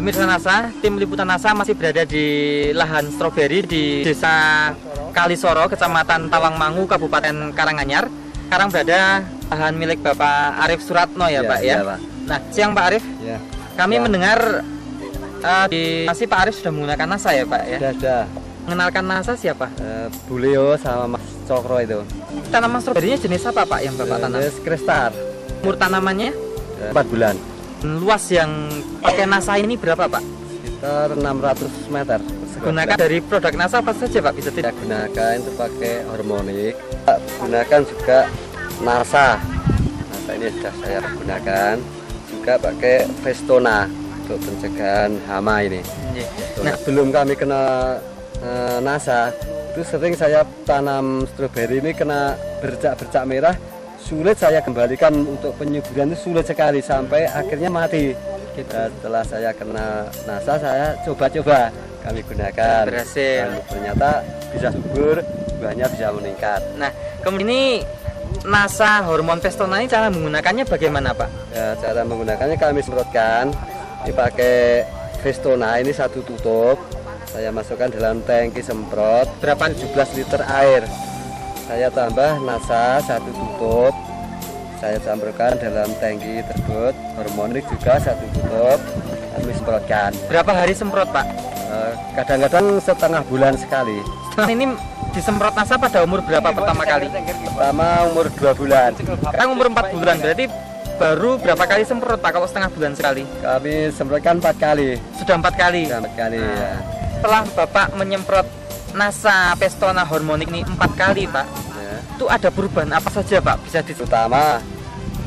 Pemirsa NASA, tim liputan NASA masih berada di lahan stroberi di Desa Kalisoro, Kecamatan Tawangmangu, Kabupaten Karanganyar. Sekarang berada lahan milik Bapak Arif Suratno ya, Pak ya. Pak. Nah, siang Pak Arif. Ya. Kami mendengar masih Pak Arif sudah menggunakan NASA ya, Pak ya. Sudah. Mengenalkan NASA siapa? Bu Leo sama Mas Cokro itu. Tanaman stroberinya jenis apa Pak yang Bapak tanam? Jenis Kristar. Umur tanamannya? 4 bulan. Luas yang pakai NASA ini berapa Pak? Sekitar 600 meter. Gunakan dari produk NASA apa saja Pak? Bisa tidak? Gunakan itu pakai harmonik. Gunakan juga NASA. NASA ini sudah saya gunakan. Juga pakai Vestona untuk pencegahan hama ini. Nah, belum kami kena NASA, itu sering saya tanam stroberi ini kena bercak-bercak merah. Sulit saya kembalikan untuk penyuburan itu sulit sekali sampai akhirnya mati. Setelah saya kena NASA, saya coba-coba kami gunakan. Berhasil. Dan ternyata bisa subur, buahnya bisa meningkat. Nah, kemudian ini NASA hormon Vestona ini cara menggunakannya bagaimana Pak? Ya, cara menggunakannya kami semprotkan. Ini pakai Vestona ini satu tutup. Saya masukkan dalam tangki semprot. Berapa? 17 liter air. Saya tambah NASA satu tutup. Saya campurkan dalam tangki tersebut. Harmonik juga satu tutup. Kami semprotkan. Berapa hari semprot Pak? Kadang-kadang setengah bulan sekali. Setelah ini disemprot NASA pada umur berapa pertama kali? Pertama umur 2 bulan. Sekarang umur 4 bulan, berarti baru berapa kali semprot Pak kalau setengah bulan sekali? Kami semprotkan 4 kali. Sudah 4 kali? Sudah 4 kali ya. Setelah Bapak menyemprot NASA Vestona harmonik ini 4 kali Pak, Ya. itu ada perubahan apa saja Pak? Bisa Terutama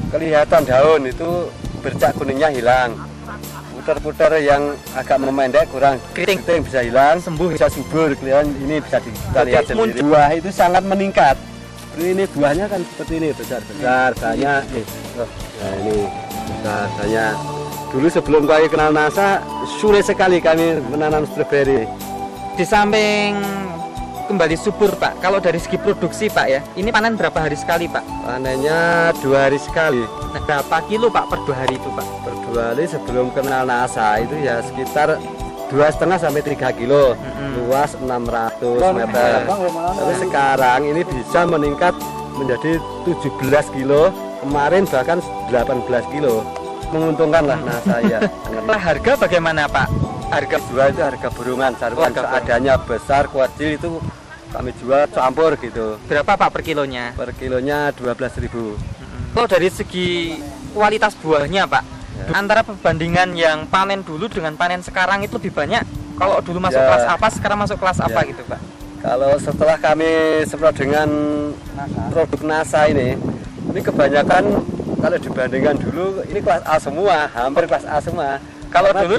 kelihatan daun itu bercak kuningnya hilang, putar-putar yang agak memendek kurang keriting bisa hilang, sembuh, bisa subur, kelihatan ini bisa kita lihat sendiri. Buah itu sangat meningkat. Ini buahnya kan seperti ini besar-besar, banyak nih. Nah ini besar banyak. Dulu sebelum kami kenal NASA sulit sekali kami menanam stroberi. Di samping kembali subur Pak, kalau dari segi produksi Pak ya, ini panen berapa hari sekali Pak? Panennya 2 hari sekali. Nah, berapa kilo Pak per 2 hari itu Pak? Per 2 hari sebelum kenal NASA itu ya sekitar 2,5 sampai 3 kilo, luas 600 meter. Tapi sekarang ini bisa meningkat menjadi 17 kilo, kemarin bahkan 18 kilo. Menguntungkan lah NASA ya. Nah, harga bagaimana Pak? Harga jual itu harga burungan, sarukan seadanya besar, kuadil itu kami jual campur gitu. Berapa Pak per kilonya? Per kilonya 12.000. Kalau dari segi kualitas buahnya Pak, ya, antara perbandingan yang panen dulu dengan panen sekarang itu lebih banyak. Kalau dulu masuk kelas apa, sekarang masuk kelas apa gitu Pak? Kalau setelah kami semprot dengan produk NASA ini kebanyakan kalau dibandingkan dulu ini kelas A semua, hampir kelas A semua. Kalau dulu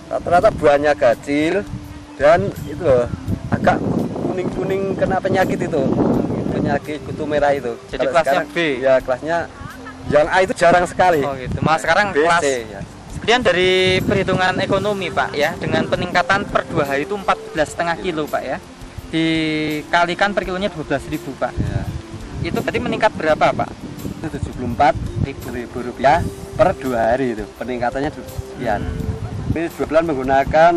rata-rata buahnya kecil dan itu loh, agak kuning-kuning kena penyakit itu, penyakit kutu merah itu. Jadi kalau kelasnya sekarang, B. Ya kelasnya yang A itu jarang sekali. Oh gitu. Malah sekarang B, kelas. C, ya. Kemudian dari perhitungan ekonomi Pak ya, dengan peningkatan per 2 hari itu 14,5 kilo Pak ya, dikalikan per kilonya 12.000 Pak. Ya. Itu berarti meningkat berapa Pak? Itu 74.000 rupiah per 2 hari itu peningkatannya sekian. Ini 2 bulan menggunakan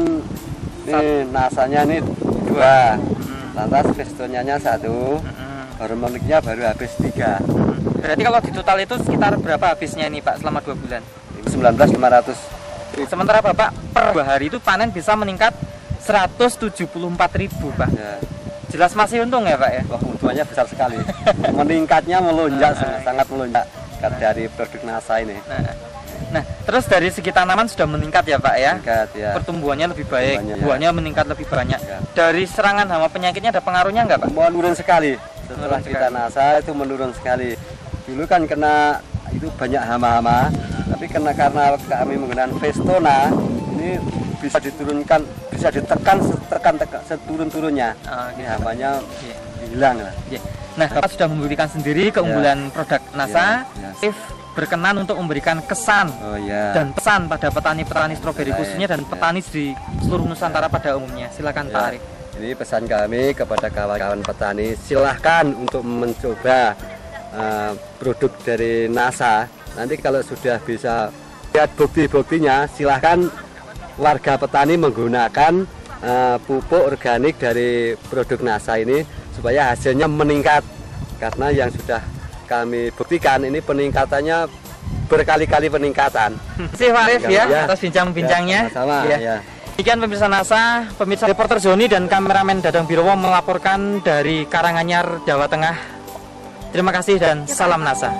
ini nasanya ini 2, lantas Vestonanya 1, harmoniknya baru habis 3. Berarti kalau di total itu sekitar berapa habisnya ini Pak selama 2 bulan? 19.500. Sementara Bapak per 2 hari itu panen bisa meningkat 174.000 Pak. Ya. Jelas masih untung ya Pak ya? Wah, untungannya besar sekali. Meningkatnya melonjak, sangat melonjak dari produk NASA ini. Nah, terus dari segi tanaman sudah meningkat ya Pak ya? Meningkat, ya. Pertumbuhannya lebih baik, buahnya meningkat lebih banyak. Ya. Dari serangan hama penyakitnya ada pengaruhnya nggak Pak? Menurun sekali. Setelah kita NASA itu menurun sekali. Dulu kan kena itu banyak hama-hama, tapi karena kami menggunakan Vestona ini bisa diturunkan, bisa ditekan seturun-turunnya. Ini hamanya hilang lah. Nah, Bapak sudah membuktikan sendiri keunggulan produk NASA. If berkenan untuk memberikan kesan dan pesan pada petani-petani stroberi khususnya dan petani di seluruh Nusantara pada umumnya. Silakan Pak Arif. Ini pesan kami kepada kawan-kawan petani, silahkan untuk mencoba produk dari NASA. Nanti kalau sudah bisa lihat bukti-buktinya, silahkan warga petani menggunakan pupuk organik dari produk NASA ini supaya hasilnya meningkat, karena yang sudah kami buktikan ini peningkatannya berkali-kali peningkatan. Terima kasih Pak Arif ya atas bincang-bincangnya. Sama ya. Demikian pemirsa NASA, pemirsa reporter Zoni dan kameramen Dadang Birowo melaporkan dari Karanganyar, Jawa Tengah. Terima kasih dan salam NASA.